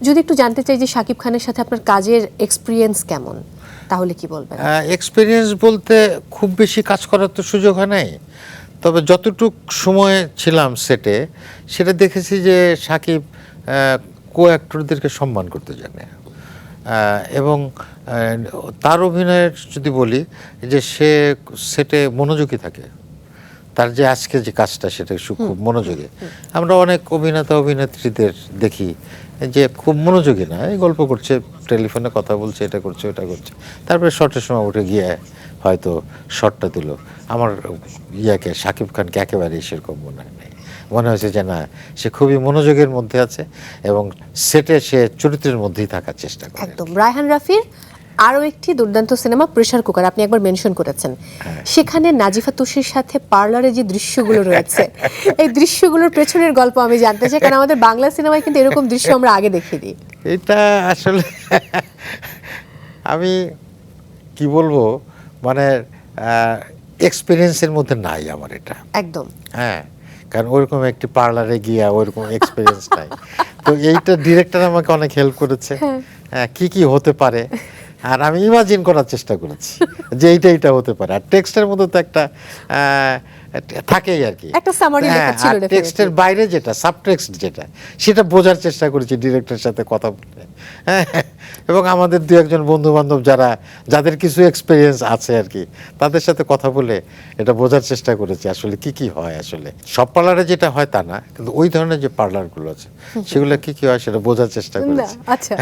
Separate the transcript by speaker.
Speaker 1: যদি একটু জানতে চাই যে শাকিব খানের সাথে আপনার কাজের এক্সপিরিয়েন্স কেমন, তাহলে কি বলবেন?
Speaker 2: এক্সপিরিয়েন্স বলতে খুব বেশি কাজ করার তো সুযোগ হয় নাই, তবে যতটুক সময় ছিলাম সেটে সেটা দেখেছি যে শাকিব কো অ্যাক্টরদেরকে সম্মান করতে জানে, এবং তার অভিনয়ের যদি বলি যে সে সেটে মনোযোগী থাকে, তার যে আজকে যে কাজটা সেটা খুব মনোযোগী। আমরা অনেক অভিনেতা অভিনেত্রীদের দেখি যে খুব মনোযোগী না, এই গল্প করছে, টেলিফোনে কথা বলছে, এটা করছে ওটা করছে, তারপরে শর্টের সময় উঠে গিয়ে হয়তো শর্টটা দিল। আমার শাকিব খানকে একেবারেই সেরকম মনে হয় নাই, মনে হয়েছে যে না, সে খুবই মনোযোগের মধ্যে আছে এবং সেটে সে চরিত্রের মধ্যেই থাকার চেষ্টা করে।
Speaker 1: একদম। রায়হান রাফির আরও একটি দুর্দান্ত সিনেমা প্রেসার কুকার, আপনি একবার মেনশন করেছেন, সেখানে নাজিফা তুষির সাথে পার্লারে যে দৃশ্যগুলো রয়েছে, এই দৃশ্যগুলোর পেছনের গল্প আমি জানতে চাই, কারণ আমাদের বাংলা সিনেমায় কিন্তু এরকম দৃশ্য আমরা আগে দেখিনি।
Speaker 2: এটা আসলে আমি কি বলবো, মানে এক্সপিরিয়েন্সের মধ্যে নাই আমার এটা
Speaker 1: একদম।
Speaker 2: হ্যাঁ, কারণ ওইরকম একটি পার্লারে গিয়া ওইরকম এক্সপিরিয়েন্স নাই। তো এইটা ডিরেক্টর আমাকে অনেক হেল্প করেছে, হ্যাঁ, কি কি হতে পারে, আর আমি ইমাজিন করার চেষ্টা করেছি যে এইটা হতে পারে। আর টেক্সটের মধ্যে তো একটা থাকেই আর কি,
Speaker 1: একটা সামারি লেখা ছিল,
Speaker 2: আর টেক্সটের বাইরে যেটা সাবটেক্সট যেটা, সেটা বোঝার চেষ্টা করেছি ডিরেক্টরের সাথে কথা বলে, হ্যাঁ, এবং আমাদের দু একজন বন্ধু বান্ধব যাদের কিছু এক্সপিরিয়েন্স আছে আর কি, তাদের সাথে কথা বলে এটা বোঝার চেষ্টা করেছি আসলে কি কি হয়। আসলে সব পার্লারে যেটা হয় তা না, কিন্তু ওই ধরনের যে পার্লারগুলো আছে সেগুলো কি কি হয় সেটা বোঝার চেষ্টা করেছি।
Speaker 1: আচ্ছা।